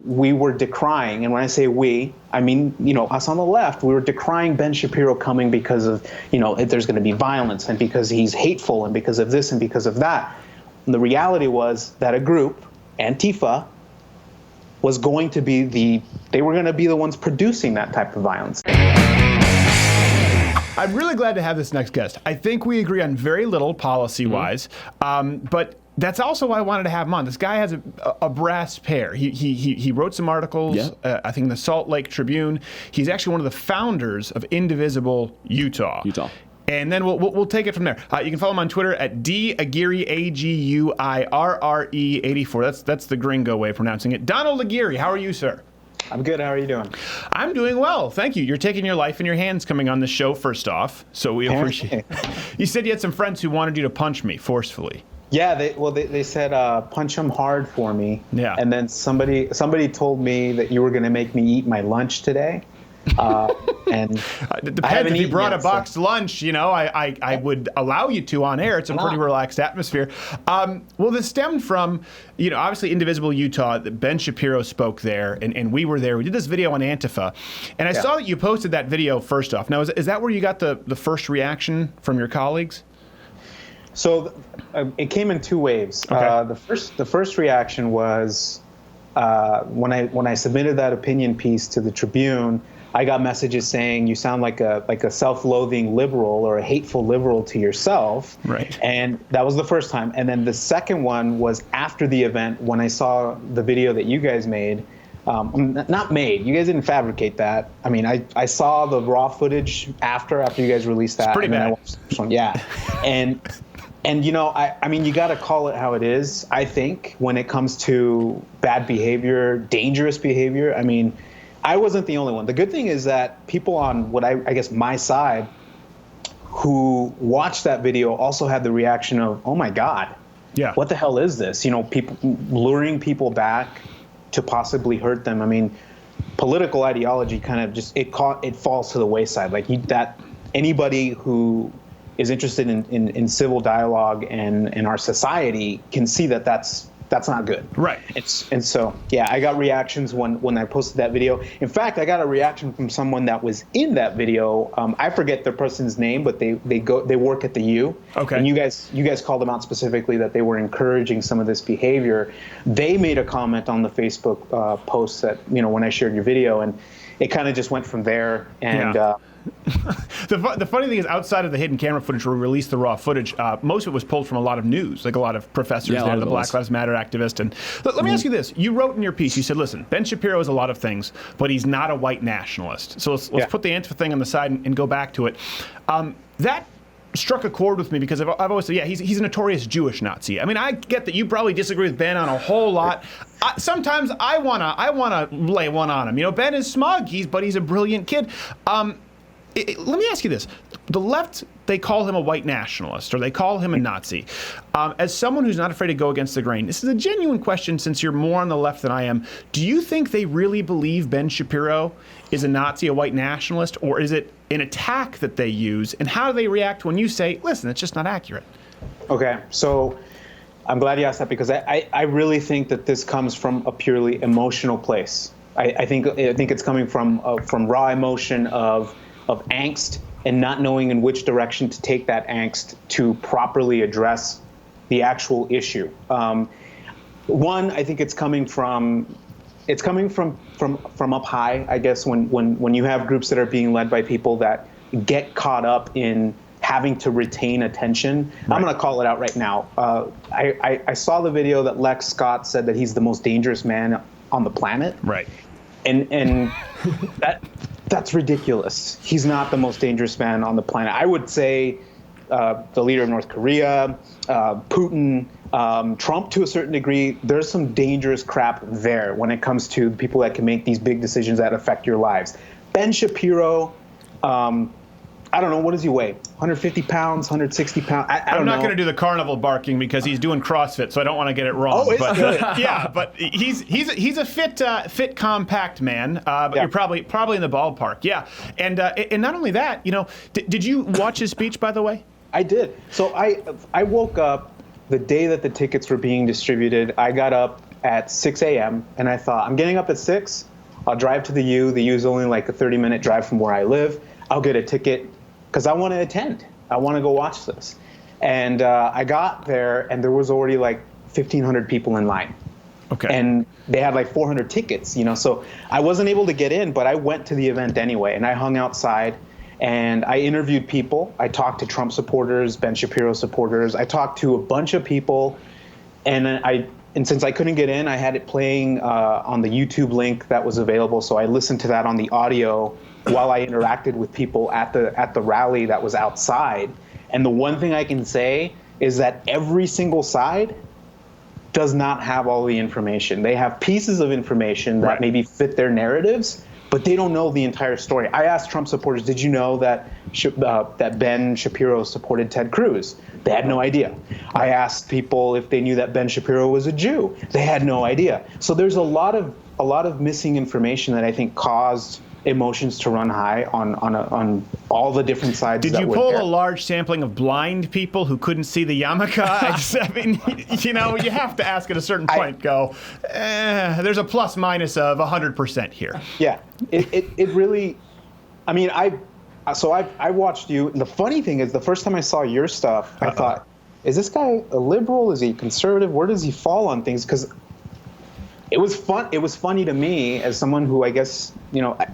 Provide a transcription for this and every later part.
we were decrying, and when I say we, I mean, us on the left, we were decrying Ben Shapiro coming because of, if there's going to be violence and because he's hateful and because of this and because of that. And the reality was that a group, Antifa, was going to be they were going to be the ones producing that type of violence. I'm really glad to have this next guest. I think we agree on very little policy-wise, but that's also why I wanted to have him on. This guy has a brass pair. He wrote some articles, I think in the Salt Lake Tribune. He's actually one of the founders of Indivisible Utah. And then we'll take it from there. You can follow him on Twitter at Aguirre, Aguirre 84. That's the gringo way of pronouncing it. Donald Aguirre, how are you, sir? I'm good. How are you doing? I'm doing well. Thank you. You're taking your life in your hands coming on the show, first off. So we appreciate it. You said you had some friends who wanted you to punch me forcefully. Yeah, they said punch him hard for me. Yeah. And then somebody told me that you were going to make me eat my lunch today. And it depends. If you brought a boxed lunch, I would allow you to on air. It's a pretty relaxed atmosphere. Well, this stemmed from, obviously Indivisible Utah. Ben Shapiro spoke there, and we were there. We did this video on Antifa, and I saw that you posted that video first off. Now, is that where you got the first reaction from your colleagues? So it came in two waves. Okay. The first reaction was when I submitted that opinion piece to the Tribune. I got messages saying you sound like a self-loathing liberal or a hateful liberal to yourself. Right. And that was the first time. And then the second one was after the event when I saw the video that you guys made. Not made. You guys didn't fabricate that. I mean, I saw the raw footage after you guys released that. It's pretty bad. I watched the first one. Yeah. And I mean, you got to call it how it is, I think, when it comes to bad behavior, dangerous behavior. I mean, I wasn't the only one. The good thing is that people on what I guess my side who watched that video also had the reaction of, oh my God, what the hell is this? People luring people back to possibly hurt them. I mean, political ideology kind of just, it falls to the wayside. Like that anybody who is interested in civil dialogue and in our society can see that that's not good. Right. And so, yeah, I got reactions when I posted that video. In fact, I got a reaction from someone that was in that video. I forget the person's name, but they work at the U. Okay. And you guys called them out specifically that they were encouraging some of this behavior. They made a comment on the Facebook post that, when I shared your video, and it kind of just went from there. And The funny thing is, outside of the hidden camera footage where we released the raw footage, most of it was pulled from a lot of news, like a lot of professors there, the Black Lives Matter activist. And let me ask you this. You wrote in your piece, you said, listen, Ben Shapiro is a lot of things, but he's not a white nationalist. So let's put the Antifa thing on the side and go back to it. That struck a chord with me because I've always said, he's a notorious Jewish Nazi. I mean, I get that you probably disagree with Ben on a whole lot. Sometimes I wanna lay one on him. Ben is smug, but he's a brilliant kid. Let me ask you this. The left, they call him a white nationalist, or they call him a Nazi. As someone who's not afraid to go against the grain, this is a genuine question since you're more on the left than I am. Do you think they really believe Ben Shapiro is a Nazi, a white nationalist, or is it an attack that they use? And how do they react when you say, listen, it's just not accurate? Okay, so I'm glad you asked that because I really think that this comes from a purely emotional place. I think it's coming from raw emotion of angst and not knowing in which direction to take that angst to properly address the actual issue. One, I think it's coming from up high, I guess, when you have groups that are being led by people that get caught up in having to retain attention. Right. I'm going to call it out right now. I saw the video that Lex Scott said that he's the most dangerous man on the planet. Right. And that's ridiculous. He's not the most dangerous man on the planet. I would say the leader of North Korea, Putin, Trump to a certain degree, there's some dangerous crap there when it comes to people that can make these big decisions that affect your lives. Ben Shapiro, I don't know, what does he weigh? 150 pounds, 160 pounds? I don't know. I'm not going to do the carnival barking because he's doing CrossFit, so I don't want to get it wrong. Oh, it's good. Yeah, but he's a fit, compact man. But you're probably in the ballpark. Yeah, and not only that, did you watch his speech, by the way? I did. So I woke up the day that the tickets were being distributed. I got up at 6 a.m. and I thought, I'm getting up at 6. I'll drive to the U. The U is only like a 30-minute drive from where I live. I'll get a ticket because I want to attend. I want to go watch this. And I got there, and there was already like 1,500 people in line. Okay. And they had like 400 tickets, so I wasn't able to get in, but I went to the event anyway, and I hung outside, and I interviewed people. I talked to Trump supporters, Ben Shapiro supporters. I talked to a bunch of people, and since I couldn't get in, I had it playing on the YouTube link that was available, so I listened to that on the audio while I interacted with people at the rally that was outside. And the one thing I can say is that every single side does not have all the information. They have pieces of information that maybe fit their narratives, but they don't know the entire story. I asked Trump supporters, did you know that Ben Shapiro supported Ted Cruz? They had no idea. I asked people if they knew that Ben Shapiro was a Jew. They had no idea. So there's a lot of missing information that I think caused emotions to run high on all the different sides. Did you pull a large sampling of blind people who couldn't see the yarmulke? I mean, you have to ask at a certain point, there's a plus minus of 100% here. Yeah, it really, I mean, I watched you, and the funny thing is, the first time I saw your stuff, I thought, is this guy a liberal? Is he conservative? Where does he fall on things? Because it was fun. It was funny to me as someone who, I guess,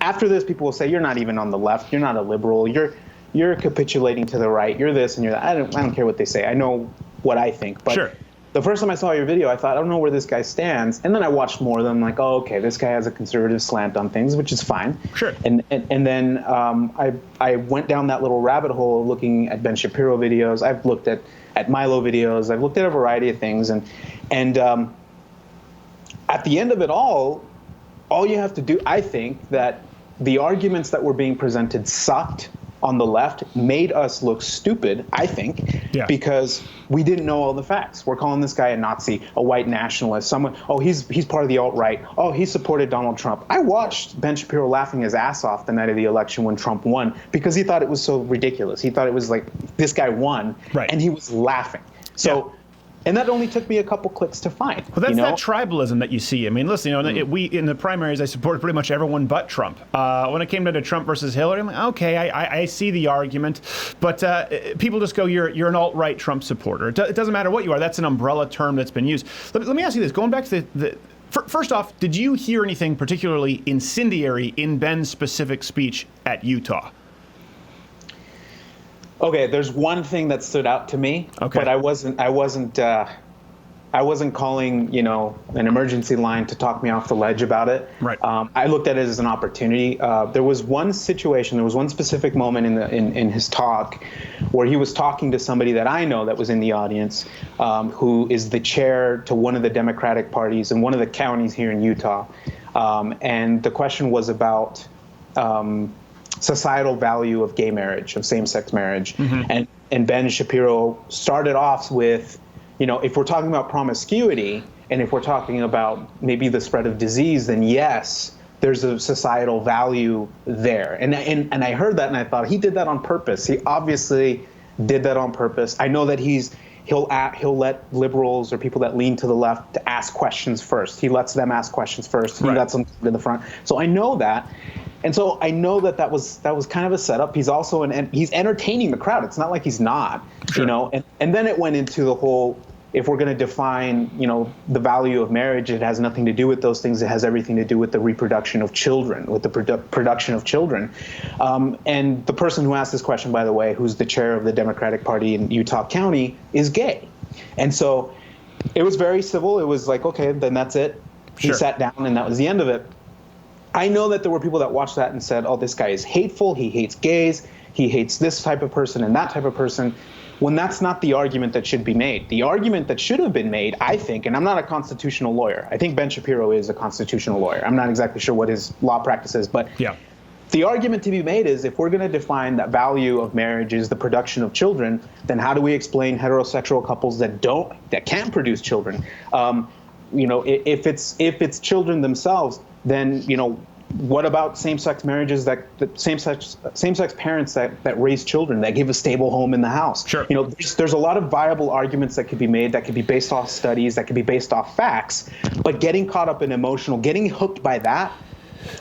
after this, people will say, you're not even on the left. You're not a liberal. You're capitulating to the right. You're this and you're that. I don't care what they say. I know what I think. But the first time I saw your video, I thought, I don't know where this guy stands. And then I watched more of them, like, oh, okay, this guy has a conservative slant on things, which is fine. Sure. And then I went down that little rabbit hole looking at Ben Shapiro videos. I've looked at Milo videos. I've looked at a variety of things. And at the end of it all you have to do, I think, that the arguments that were being presented sucked on the left, made us look stupid, I think, because we didn't know all the facts. We're calling this guy a Nazi, a white nationalist, someone, he's part of the alt-right, he supported Donald Trump. I watched Ben Shapiro laughing his ass off the night of the election when Trump won because he thought it was so ridiculous. He thought it was like, this guy won, and he was laughing. So. And that only took me a couple clicks to find. Well, that's that tribalism that you see. I mean, listen, we in the primaries, I supported pretty much everyone but Trump. When it came down to Trump versus Hillary, I'm like, okay, I see the argument, but people just go, you're an alt-right Trump supporter. It doesn't matter what you are. That's an umbrella term that's been used. Let me ask you this. Going back to first off, did you hear anything particularly incendiary in Ben's specific speech at Utah? Okay, there's one thing that stood out to me, but I wasn't calling, an emergency line to talk me off the ledge about it. Right. I looked at it as an opportunity. There was one situation, there was one specific moment in his talk where he was talking to somebody that I know that was in the audience, who is the chair to one of the Democratic parties in one of the counties here in Utah. And the question was about societal value of gay marriage, of same-sex marriage. Mm-hmm. And Ben Shapiro started off with, if we're talking about promiscuity and if we're talking about maybe the spread of disease, then yes, there's a societal value there. And I heard that and I thought, he did that on purpose. He obviously did that on purpose. I know that he'll let liberals or people that lean to the left to ask questions first. He lets them ask questions first. He lets them to the front. So I know that. And so I know that was kind of a setup. He's also he's entertaining the crowd. It's not like he's not, And then it went into the whole, if we're going to define, the value of marriage, it has nothing to do with those things. It has everything to do with the reproduction of children, with the production of children. And the person who asked this question, by the way, who's the chair of the Democratic Party in Utah County, is gay. And so it was very civil. It was like, okay, then that's it. He sat down and that was the end of it. I know that there were people that watched that and said, oh, this guy is hateful. He hates gays. He hates this type of person and that type of person, when that's not the argument that should be made. The argument that should have been made, I think, and I'm not a constitutional lawyer. I think Ben Shapiro is a constitutional lawyer. I'm not exactly sure what his law practice is, but the argument to be made is, if we're going to define that value of marriage is the production of children, then how do we explain heterosexual couples that can't produce children? If it's children themselves, then, what about same-sex marriages, same-sex parents that raise children, that give a stable home in the house? Sure. There's a lot of viable arguments that could be made, that could be based off studies, that could be based off facts, but getting caught up in emotional, getting hooked by that,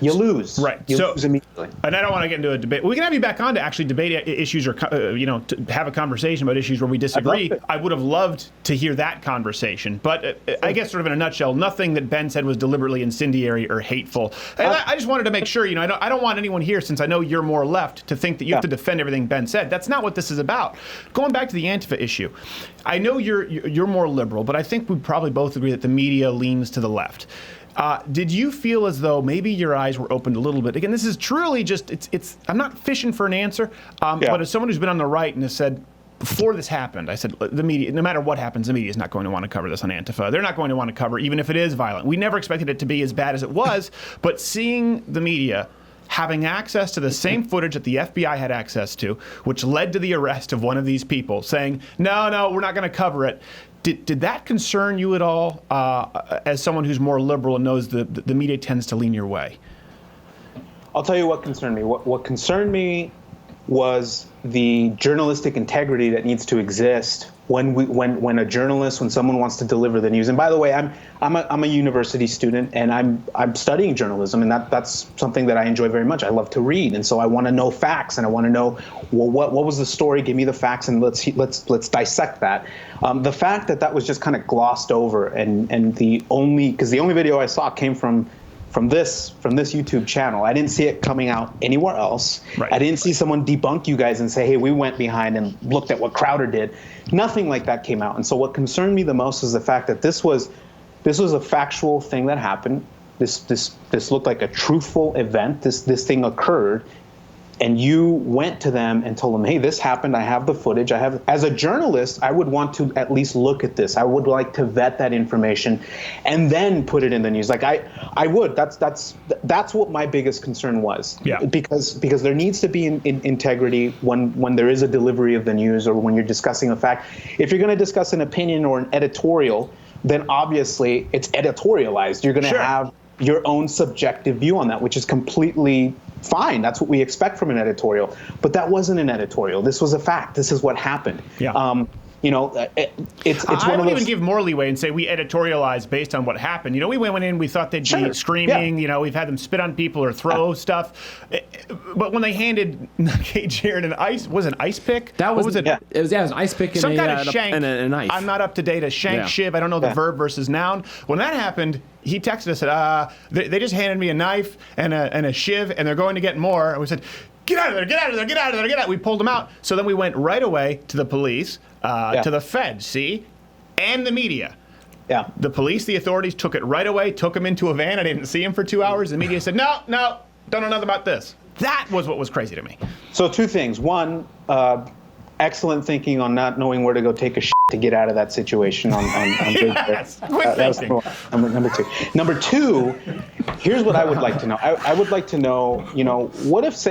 you lose. Right. You lose immediately. And I don't want to get into a debate. We can have you back on to actually debate issues or, to have a conversation about issues where we disagree. I would have loved to hear that conversation. But I guess sort of in a nutshell, nothing that Ben said was deliberately incendiary or hateful. And I just wanted to make sure, I don't want anyone here, since I know you're more left, to think that you have to defend everything Ben said. That's not what this is about. Going back to the Antifa issue, I know you're more liberal, but I think we probably both agree that the media leans to the left. Did you feel as though maybe your eyes were opened a little bit? Again, this is truly just, I'm not fishing for an answer, but as someone who's been on the right and has said, before this happened, I said, the media, no matter what happens, the media is not going to want to cover this on Antifa. They're not going to want to cover, even if it is violent. We never expected it to be as bad as it was, but seeing the media having access to the same footage that the FBI had access to, which led to the arrest of one of these people, saying, no, we're not going to cover it. Did that concern you at all, as someone who's more liberal and knows the media tends to lean your way? I'll tell you what concerned me. What concerned me was the journalistic integrity that needs to exist when a journalist, when someone wants to deliver the news. And by the way, I'm a university student, and I'm studying journalism, and that's something that I enjoy very much. I love to read, and so I want to know facts, and I want to know, well, what was the story? Give me the facts, and let's dissect that. The fact that was just kind of glossed over, and because the only video I saw came from this YouTube channel. I didn't see it coming out anywhere else. Right. I didn't see someone debunk you guys and say, hey, we went behind and looked at what Crowder did. Nothing like that came out. And so what concerned me the most is the fact that this was a factual thing that happened. This looked like a truthful event. This thing occurred. And you went to them and told them, hey, this happened. I have the footage. As a journalist, I would want to at least look at this. I would like to vet that information and then put it in the news. Like I would. That's what my biggest concern was. Yeah. Because there needs to be integrity when there is a delivery of the news, or when you're discussing a fact. If you're going to discuss an opinion or an editorial, then obviously it's editorialized. You're going to have your own subjective view on that, which is completely fine. That's what we expect from an editorial. But that wasn't an editorial. This was a fact. This is what happened. Yeah. It's I one of those. would even give more leeway and say we editorialized based on what happened. We went in, we thought they'd be screaming. Yeah. We've had them spit on people or throw stuff. But when they handed Jared an ice pick? That was, what was it? Yeah. It was an ice pick and some kind of shank. And a knife. I'm not up to date. A shank shiv. I don't know the verb versus noun. When that happened, he texted us and said, they just handed me a knife and a shiv, and they're going to get more. And we said, get out of there, get out of there, get out of there, get out. We pulled him out. So then we went right away to the police, to the feds, and the media. Yeah. The police, the authorities took it right away, took him into a van. I didn't see him for 2 hours. The media said, no, don't know nothing about this. That was what was crazy to me. So two things. One, excellent thinking on not knowing where to go take a shit to get out of that situation. Yes, number two. Number two, here's what I would like to know. I would like to know, what if,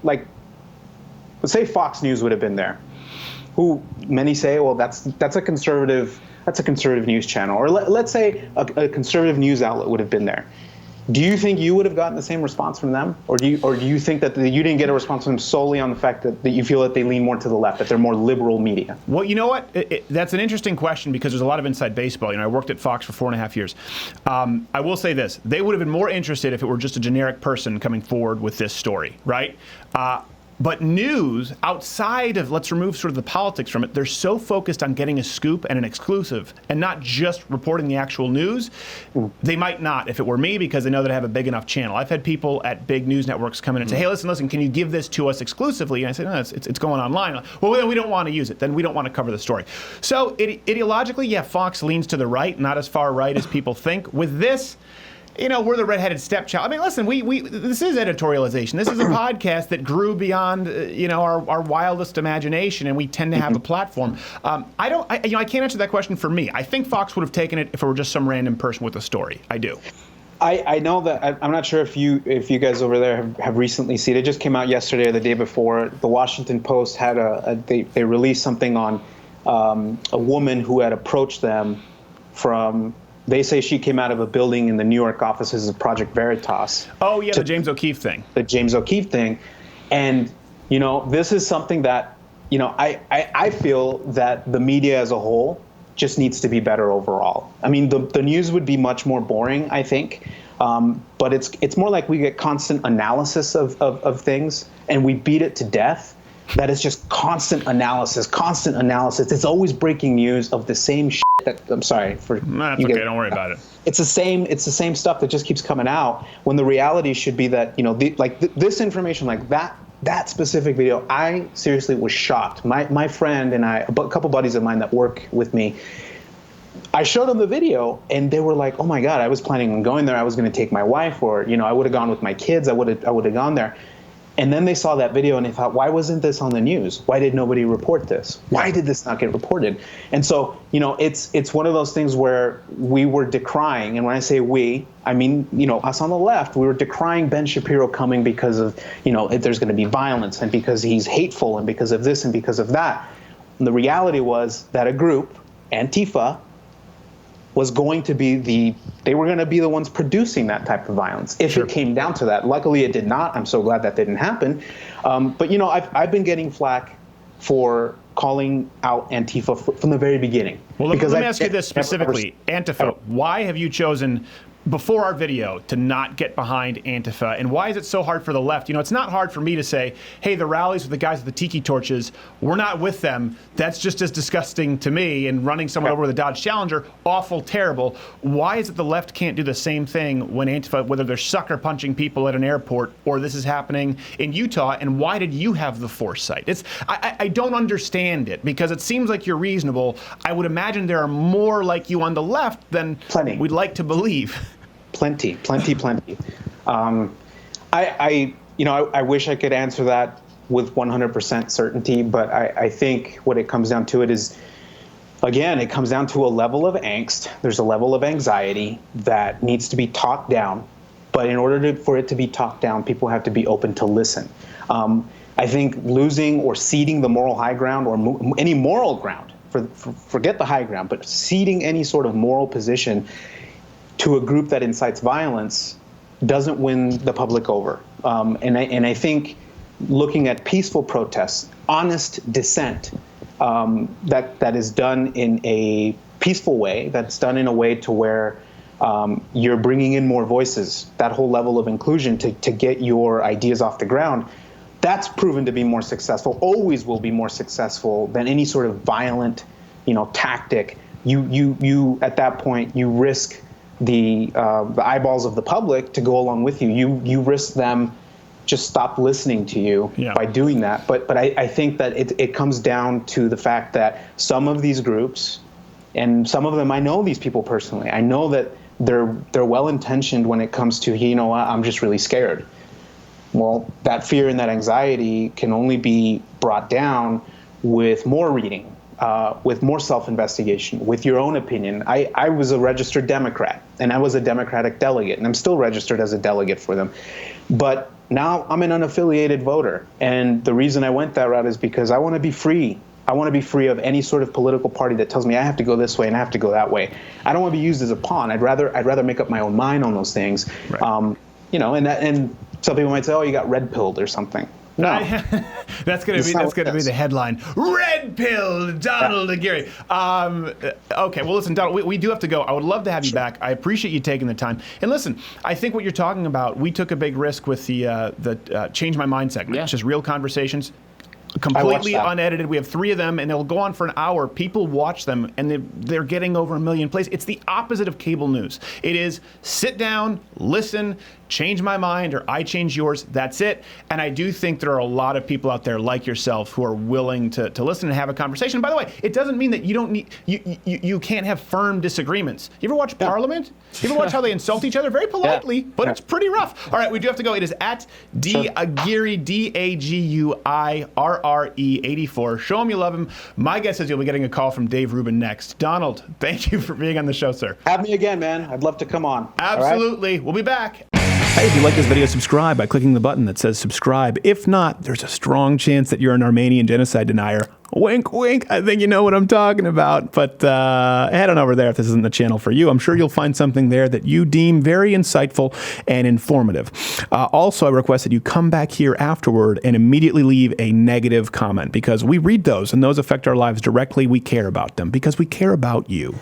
let's say Fox News would have been there, who many say, well, that's a conservative news channel, or let's say a conservative news outlet would have been there. Do you think you would have gotten the same response from them, or do you think that you didn't get a response from them solely on the fact that you feel that they lean more to the left, that they're more liberal media? Well, you know what? That's an interesting question, because there's a lot of inside baseball. I worked at Fox for 4.5 years. I will say this: they would have been more interested if it were just a generic person coming forward with this story, right? But news, outside of, let's remove sort of the politics from it, they're so focused on getting a scoop and an exclusive and not just reporting the actual news. They might not, if it were me, because they know that I have a big enough channel. I've had people at big news networks come in and say, hey, listen, can you give this to us exclusively? And I say, no, it's going online. Well, then we don't want to use it. Then we don't want to cover the story. So ideologically, yeah, Fox leans to the right, not as far right as people think. With this, we're the redheaded stepchild. I mean, listen, this is editorialization. This is a podcast that grew beyond, our wildest imagination, and we tend to have a platform. I can't answer that question for me. I think Fox would have taken it if it were just some random person with a story. I do. I know that. I'm not sure if you guys over there have recently seen it. It just came out yesterday or the day before. The Washington Post had they released something on a woman who had approached them from they say she came out of a building in the New York offices of Project Veritas. Oh, yeah, the James O'Keefe thing. The James O'Keefe thing. And, you know, this is something that, you know, I feel that the media as a whole just needs to be better overall. I mean, the news would be much more boring, I think. But it's more like we get constant analysis of things, and we beat it to death. That is just constant analysis. It's always breaking news of the same shit that, I'm sorry for. That's okay, don't worry about it. It's the same stuff that just keeps coming out, when the reality should be that, you know, this information, like that specific video, I seriously was shocked. My friend and I, a couple buddies of mine that work with me, I showed them the video, and they were like, "Oh my God, I was planning on going there. I was going to take my wife, or, you know, I would have gone with my kids. I would have gone there." And then they saw that video and they thought, why wasn't this on the news? Why did nobody report this? Why did this not get reported? And so, you know, it's one of those things where we were decrying, and when I say we, I mean, you know, us on the left, we were decrying Ben Shapiro coming because of, you know, if there's going to be violence, and because he's hateful, and because of this and because of that. And the reality was that a group, Antifa, was going to be they were going to be the ones producing that type of violence if it came down to that. Luckily, it did not. I'm so glad that didn't happen. But, you know, I've been getting flack for calling out Antifa from the very beginning. Well, let me ask you this specifically. Antifa, why have you chosen, before our video, to not get behind Antifa? And why is it so hard for the left? You know, it's not hard for me to say, hey, the rallies with the guys with the tiki torches, we're not with them. That's just as disgusting to me. And running someone over with a Dodge Challenger, awful, terrible. Why is it the left can't do the same thing when Antifa, whether they're sucker punching people at an airport or this is happening in Utah? And why did you have the foresight? I don't understand it, because it seems like you're reasonable. I would imagine there are more like you on the left than we'd like to believe. Plenty. I wish I could answer that with 100% certainty, but I think what it comes down to is, again, it comes down to a level of angst. There's a level of anxiety that needs to be talked down, but in order for it to be talked down, people have to be open to listen. I think losing or ceding the moral high ground, or any moral ground, forget the high ground, but ceding any sort of moral position to a group that incites violence doesn't win the public over. And I think looking at peaceful protests, honest dissent, that is done in a peaceful way, that's done in a way to where you're bringing in more voices, that whole level of inclusion to get your ideas off the ground, that's proven to be more successful, always will be more successful than any sort of violent, you know, tactic. You at that point, you risk the eyeballs of the public to go along with you. You risk them just stop listening to you by doing that. But I think that it comes down to the fact that some of these groups, and some of them, I know these people personally, I know that they're well-intentioned when it comes to, you know what, I'm just really scared. Well, that fear and that anxiety can only be brought down with more reading, with more self-investigation, with your own opinion. I was a registered Democrat, and I was a Democratic delegate, and I'm still registered as a delegate for them. But now I'm an unaffiliated voter, and the reason I went that route is because I want to be free. I want to be free of any sort of political party that tells me I have to go this way and I have to go that way. I don't want to be used as a pawn. I'd rather make up my own mind on those things. Right. You know, and some people might say, "Oh, you got red pilled or something." No, that's gonna be the headline. Red pill, Donald Aguirre. Okay, well, listen, Donald, we do have to go. I would love to have you back. I appreciate you taking the time. And listen, I think what you're talking about, we took a big risk with the Change My Mind segment. Yeah. It's just real conversations, completely unedited. We have 3 of them, and they'll go on for an hour. People watch them, and they're getting over 1 million plays. It's the opposite of cable news. It is sit down, listen, change my mind, or I change yours. That's it. And I do think there are a lot of people out there like yourself who are willing to listen and have a conversation. By the way, it doesn't mean that you don't need you can't have firm disagreements. You ever watch Parliament? You ever watch how they insult each other very politely, but it's pretty rough. All right, we do have to go. It is at D Aguirre, DAGUIRRE84. Show him you love him. My guess is you'll be getting a call from Dave Rubin next. Donald, thank you for being on the show, sir. Have me again, man. I'd love to come on. Absolutely. We'll be back. Hey, if you like this video, subscribe by clicking the button that says subscribe. If not, there's a strong chance that you're an Armenian genocide denier. Wink, wink. I think you know what I'm talking about. But head on over there if this isn't the channel for you. I'm sure you'll find something there that you deem very insightful and informative. Also, I request that you come back here afterward and immediately leave a negative comment, because we read those and those affect our lives directly. We care about them because we care about you.